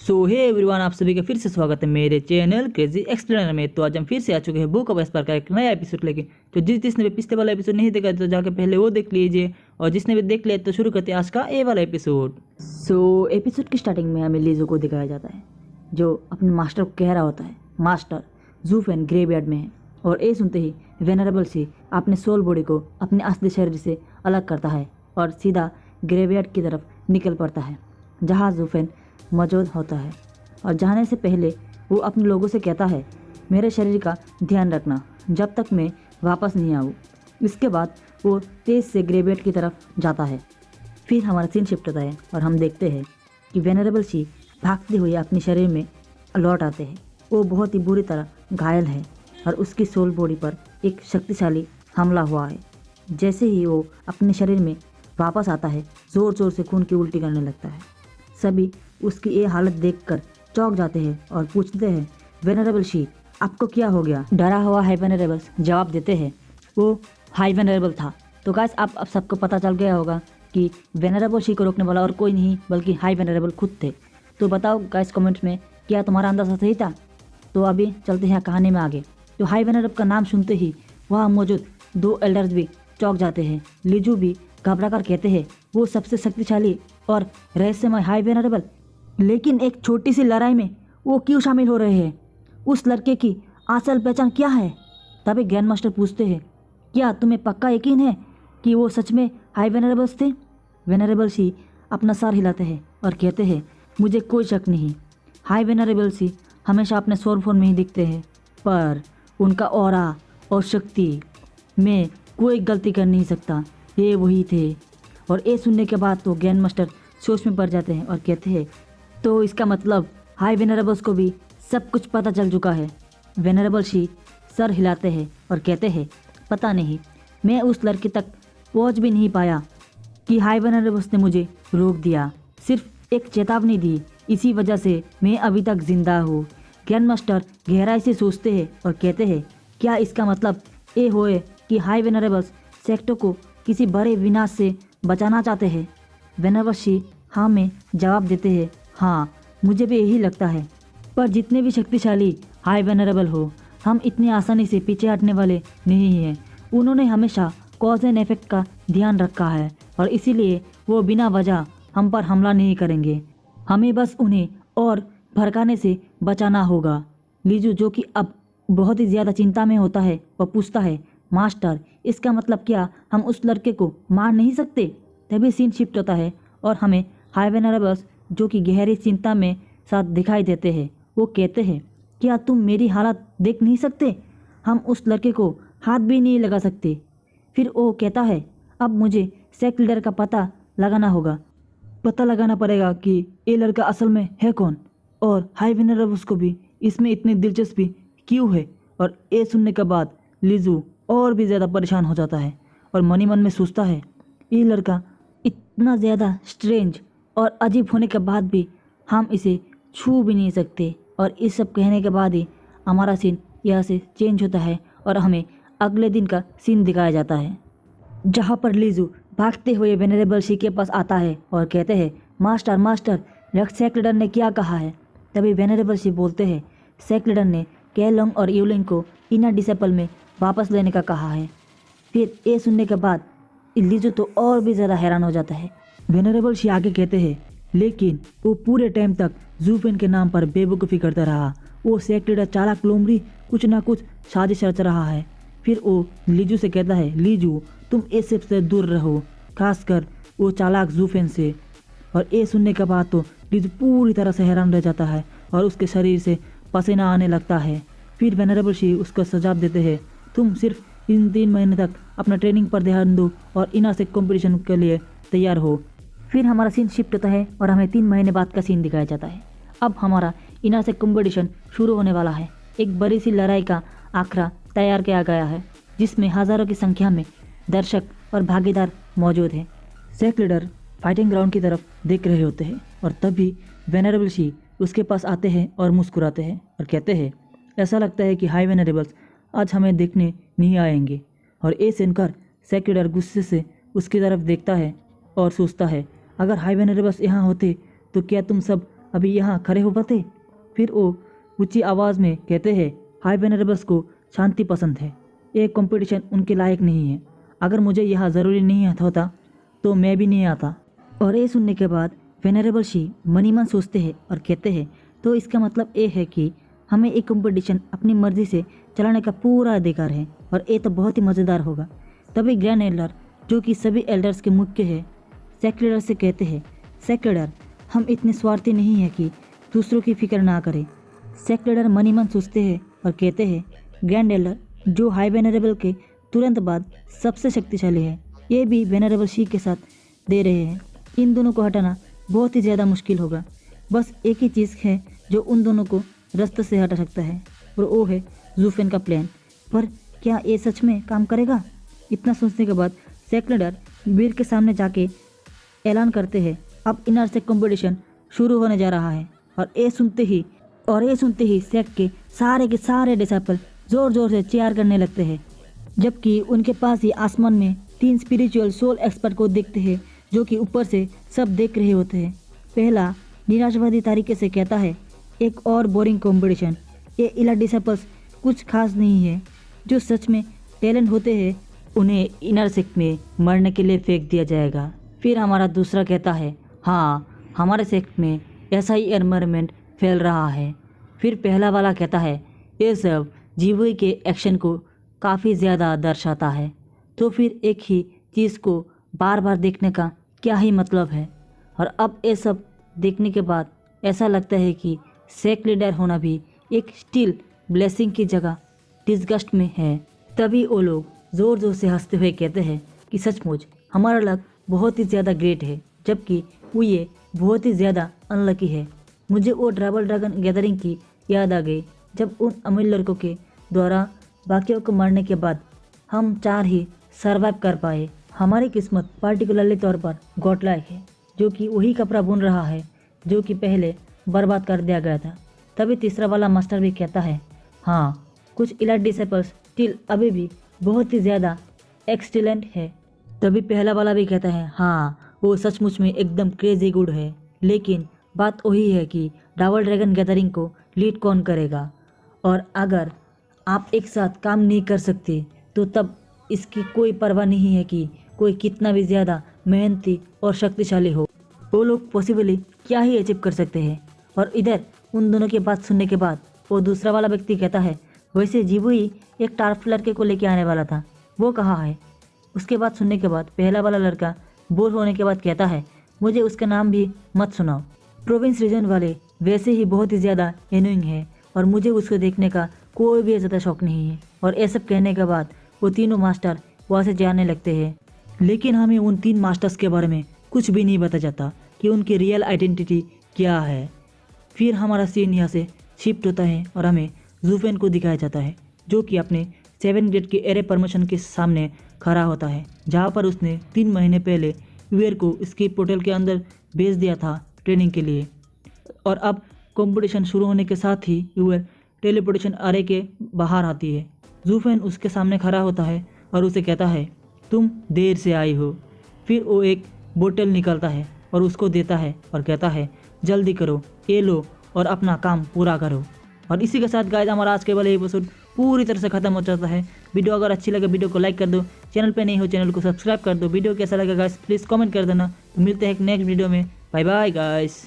सो hey everyone, आप सभी का फिर से स्वागत है मेरे चैनल क्रेजी एक्सप्लेनर में। तो आज हम फिर से आ चुके हैं बुक ऑफ एस्पर का एक नया एपिसोड लेके। तो जिसने भी पिछले वाला एपिसोड नहीं देखा तो जाके पहले वो देख लीजिए, और जिसने भी देख लिया तो शुरू करते हैं आज का ए वाला एपिसोड। सो एपिसोड की स्टार्टिंग में हमें लीजो को दिखाया जाता है जो अपने मास्टर को कह रहा होता है मास्टर ज़ूफेन ग्रेवयार्ड में है, और ये सुनते ही वेनरेबल सी अपने सोल बॉडी को अपने असली शरीर से अलग करता है और सीधा ग्रेवयार्ड की तरफ निकल पड़ता है जहाँ ज़ूफेन मौजूद होता है। और जाने से पहले वो अपने लोगों से कहता है मेरे शरीर का ध्यान रखना जब तक मैं वापस नहीं आऊँ। इसके बाद वो तेज़ से ग्रेवयार्ड की तरफ जाता है। फिर हमारा सीन शिफ्ट होता है और हम देखते हैं कि वेनरेबल सी भागते हुए अपने शरीर में लौट आते हैं। वो बहुत ही बुरी तरह घायल है और उसकी सोल बॉडी पर एक शक्तिशाली हमला हुआ है। जैसे ही वो अपने शरीर में वापस आता है ज़ोर ज़ोर से खून की उल्टी करने लगता है। सभी उसकी ये हालत देखकर चौंक जाते हैं और पूछते हैं वेनरेबल शी आपको क्या हो गया। डरा हुआ हाई वेनरेबल जवाब देते हैं वो हाई वेनरेबल था। तो गाइस आप अब सबको पता चल गया होगा कि वेनरेबल शी को रोकने वाला और कोई नहीं बल्कि हाई वेनरेबल खुद थे। तो बताओ गाइस कमेंट्स में क्या तुम्हारा अंदाज़ा सही था। तो अभी चलते हैं कहानी में आगे। तो हाई वेनरेबल का नाम सुनते ही वहाँ मौजूद दो एल्डर्स भी चौंक जाते हैं। लीजू भी घबरा कर कहते हैं वो सबसे शक्तिशाली और रहस्यमय हाई वेनरेबल, लेकिन एक छोटी सी लड़ाई में वो क्यों शामिल हो रहे हैं। उस लड़के की असल पहचान क्या है। तभी ग्रैंड मास्टर पूछते हैं क्या तुम्हें पक्का यकीन है कि वो सच में हाई वेनरेबल्स थे। वेनरेबल सी अपना सर हिलाते हैं और कहते हैं मुझे कोई शक नहीं। हाई वेनरेबल सी हमेशा अपने सोल फॉर्म में ही दिखते हैं, पर उनका ऑरा और शक्ति में कोई गलती कर नहीं सकता। ये वही थे। और ये सुनने के बाद तो ग्रैंड मास्टर सोच में पड़ जाते हैं और कहते हैं तो इसका मतलब हाई वेनरेबल्स को भी सब कुछ पता चल चुका है। वेनरेबल शी सर हिलाते हैं और कहते हैं पता नहीं, मैं उस लड़के तक पहुंच भी नहीं पाया कि हाई वेनरेबल्स ने मुझे रोक दिया। सिर्फ एक चेतावनी दी, इसी वजह से मैं अभी तक जिंदा हूँ। ग्रैंड मास्टर गहराई से सोचते हैं और कहते हैं क्या इसका मतलब ये होए कि हाई वेनरेबल्स सेक्टर को किसी बड़े विनाश से बचाना चाहते हैं। वेनरेबल शी हाँ में जवाब देते हैं हाँ मुझे भी यही लगता है, पर जितने भी शक्तिशाली हाई वेनरेबल हो हम इतनी आसानी से पीछे हटने वाले नहीं हैं। उन्होंने हमेशा कॉज एंड इफेक्ट का ध्यान रखा है और इसीलिए वो बिना वजह हम पर हमला नहीं करेंगे। हमें बस उन्हें और भड़काने से बचाना होगा। लीजू जो कि अब बहुत ही ज़्यादा चिंता में होता है और पूछता है मास्टर इसका मतलब क्या हम उस लड़के को मार नहीं सकते। तभी सीन शिफ्ट होता है और हमें हाई वेनरेबल्स जो कि गहरी चिंता में साथ दिखाई देते हैं। वो कहते हैं क्या तुम मेरी हालत देख नहीं सकते, हम उस लड़के को हाथ भी नहीं लगा सकते। फिर वो कहता है अब मुझे सेक्ट लीडर का पता लगाना पड़ेगा कि ये लड़का असल में है कौन, और हाई वेनरेबल्स को भी इसमें इतनी दिलचस्पी क्यों है। और ये सुनने के बाद लीजू और भी ज़्यादा परेशान हो जाता है और मनी मन में सोचता है ये लड़का इतना ज़्यादा स्ट्रेंज और अजीब होने के बाद भी हम इसे छू भी नहीं सकते। और इस सब कहने के बाद ही हमारा सीन यहाँ से चेंज होता है और हमें अगले दिन का सीन दिखाया जाता है जहाँ पर लीजू भागते हुए वेनरेबल शी के पास आता है और कहते हैं मास्टर सेक्ट लीडर ने क्या कहा है। तभी वेनरेबल शी बोलते हैं सेक्ट लीडर ने कैलोंग और यूलिंग को इनर डिसेपल में वापस लेने का कहा है। फिर ये सुनने के बाद लीजू तो और भी ज़्यादा हैरान हो जाता है। वेनरेबल शी आगे कहते हैं लेकिन वो पूरे टाइम तक ज़ूफेन के नाम पर बेवकूफ़ी करता रहा। वो सेक्ट लीडर चालाक लोमड़ी कुछ ना कुछ साजिश रच रहा है। फिर वो लीजू से कहता है लीजू तुम इस सब से दूर रहो, खासकर वो चालाक ज़ूफेन से। और ये सुनने के बाद तो लीजू पूरी तरह से हैरान रह जाता है और उसके शरीर से पसीना आने लगता है। फिर वेनरेबल शी उसको सुझाव देते हैं तुम सिर्फ इन 3 महीने तक अपना ट्रेनिंग पर ध्यान दो और इनर से कंपटीशन के लिए तैयार हो। फिर हमारा सीन शिफ्ट होता है और हमें 3 महीने बाद का सीन दिखाया जाता है। अब हमारा इनर से कंपटीशन शुरू होने वाला है। एक बड़ी सी लड़ाई का आखड़ा तैयार किया गया है जिसमें हज़ारों की संख्या में दर्शक और भागीदार मौजूद हैं। सेक्ट लीडर फाइटिंग ग्राउंड की तरफ देख रहे होते हैं और तभी वेनरेबल शी उसके पास आते हैं और मुस्कुराते हैं और कहते हैं ऐसा लगता है कि हाई वेनरेबल्स आज हमें देखने नहीं आएंगे। और ये सुनकर सेक्ट लीडर गुस्से से उसकी तरफ देखता है और सोचता है अगर हाई वेनरेबल्स यहाँ होते तो क्या तुम सब अभी यहाँ खड़े हो पाते। फिर वो ऊंची आवाज़ में कहते हैं, हाई वेनरेबल्स को शांति पसंद है, ये कंपटीशन उनके लायक नहीं है। अगर मुझे यहाँ ज़रूरी नहीं होता तो मैं भी नहीं आता। और ये सुनने के बाद वेनरेबल शी मनी मन सोचते हैं और कहते हैं, तो इसका मतलब ये है कि हमें एक कंपटीशन अपनी मर्जी से चलाने का पूरा अधिकार है और ये तो बहुत ही मज़ेदार होगा। तभी ग्रैंड एल्डर, जो कि सभी एल्डर्स के मुख्य है, सेक्रेडर से कहते हैं, सेक्रेडर हम इतने स्वार्थी नहीं हैं कि दूसरों की फिक्र ना करें। सेक्रेडर मनी मन सोचते हैं और कहते हैं, ग्रैंड एल्डर जो हाई वेनरेबल के तुरंत बाद सबसे शक्तिशाली है, ये भी वेनरेबल शी के साथ दे रहे हैं। इन दोनों को हटाना बहुत ही ज़्यादा मुश्किल होगा। बस एक ही चीज़ है जो उन दोनों को रास्ते से हटा सकता है और वो है ज़ूफेन का प्लान। पर क्या ये सच में काम करेगा? इतना सोचने के बाद सेक्रेडर वीर के सामने जाके ऐलान करते हैं, अब इनर से कंपटीशन शुरू होने जा रहा है। और ये सुनते ही सेक के सारे डिसाइपल ज़ोर ज़ोर से चीयर करने लगते हैं, जबकि उनके पास ही आसमान में 3 स्पिरिचुअल सोल एक्सपर्ट को देखते हैं जो कि ऊपर से सब देख रहे होते हैं। पहला निराशावादी तरीके से कहता है, एक और बोरिंग कंपटीशन, ये इलाइट डिसाइपल्स कुछ खास नहीं है। जो सच में टैलेंट होते हैं उन्हें इनर सेक्ट में मरने के लिए फेंक दिया जाएगा। फिर हमारा दूसरा कहता है, हाँ हमारे सेक्ट में ऐसा ही एनवायरनमेंट फैल रहा है। फिर पहला वाला कहता है, ये सब जीवों के एक्शन को काफ़ी ज़्यादा दर्शाता है, तो फिर एक ही चीज़ को बार बार देखने का क्या ही मतलब है। और अब ये सब देखने के बाद ऐसा लगता है कि सेक्ट लीडर होना भी एक स्टिल ब्लेसिंग की जगह डिस्गस्ट में है। तभी वो लोग ज़ोर ज़ोर से हंसते हुए कहते हैं कि सचमुच हमारा लक बहुत ही ज़्यादा ग्रेट है, जबकि वो ये बहुत ही ज़्यादा अनलकी है। मुझे वो ट्रैवल ड्रैगन गैदरिंग की याद आ गई, जब उन अमीर लड़कों के द्वारा बाकियों को मारने के बाद हम 4 ही सर्वाइव कर पाए। हमारी किस्मत पार्टिकुलरली तौर पर गॉडलाइक है, जो कि वही कपड़ा बुन रहा है जो कि पहले बर्बाद कर दिया गया था। तभी तीसरा वाला मास्टर भी कहता है, हाँ कुछ इलाइट डिसाइपल्स स्टिल अभी भी बहुत ही ज़्यादा एक्सीलेंट है। तभी पहला वाला भी कहता है, हाँ वो सचमुच में एकदम क्रेजी गुड है, लेकिन बात वही है कि ट्रैवल ड्रैगन गैदरिंग को लीड कौन करेगा। और अगर आप एक साथ काम नहीं कर सकते तो तब इसकी कोई परवाह नहीं है कि कोई कितना भी ज़्यादा मेहनती और शक्तिशाली हो, वो लोग पॉसिबली क्या ही अचीव कर सकते हैं। और इधर उन दोनों की बात सुनने के बाद वो दूसरा वाला व्यक्ति कहता है, वैसे जीवो ही एक टार्फ लड़के को लेके आने वाला था, वो कहाँ है? उसके बाद सुनने के बाद पहला वाला लड़का बोर होने के बाद कहता है, मुझे उसका नाम भी मत सुनाओ। प्रोविंस रीजन वाले वैसे ही बहुत ही ज़्यादा एनोइंग है और मुझे उसको देखने का कोई भी ज़्यादा शौक नहीं है। और ये सब कहने के बाद वो तीनों मास्टर वहाँ से जाने लगते हैं, लेकिन हमें उन 3 मास्टर्स के बारे में कुछ भी नहीं बताया जाता कि उनकी रियल आइडेंटिटी क्या है। फिर हमारा सीन यहाँ से शिफ्ट होता है और हमें ज़ूफेन को दिखाया जाता है, जो कि अपने 7 ग्रेड के एरे प्रमोशन के सामने खड़ा होता है, जहाँ पर उसने 3 महीने पहले यूएर को स्कीप पोर्टल के अंदर भेज दिया था ट्रेनिंग के लिए। और अब कंपटीशन शुरू होने के साथ ही यूएर टेलीपोर्टेशन अरे के बाहर आती है। ज़ूफेन उसके सामने खड़ा होता है और उसे कहता है, तुम देर से आई हो। फिर वो एक बोतल निकालता है और उसको देता है और कहता है, जल्दी करो, ये लो और अपना काम पूरा करो। और इसी के साथ गाइस हमारा आज के वाले एपिसोड पूरी तरह से खत्म हो जाता है। वीडियो अगर अच्छी लगे वीडियो को लाइक कर दो, चैनल पे नहीं हो चैनल को सब्सक्राइब कर दो। वीडियो कैसा लगा गाइस प्लीज़ कमेंट कर देना। तो मिलते हैं एक नेक्स्ट वीडियो में। Bye bye guys.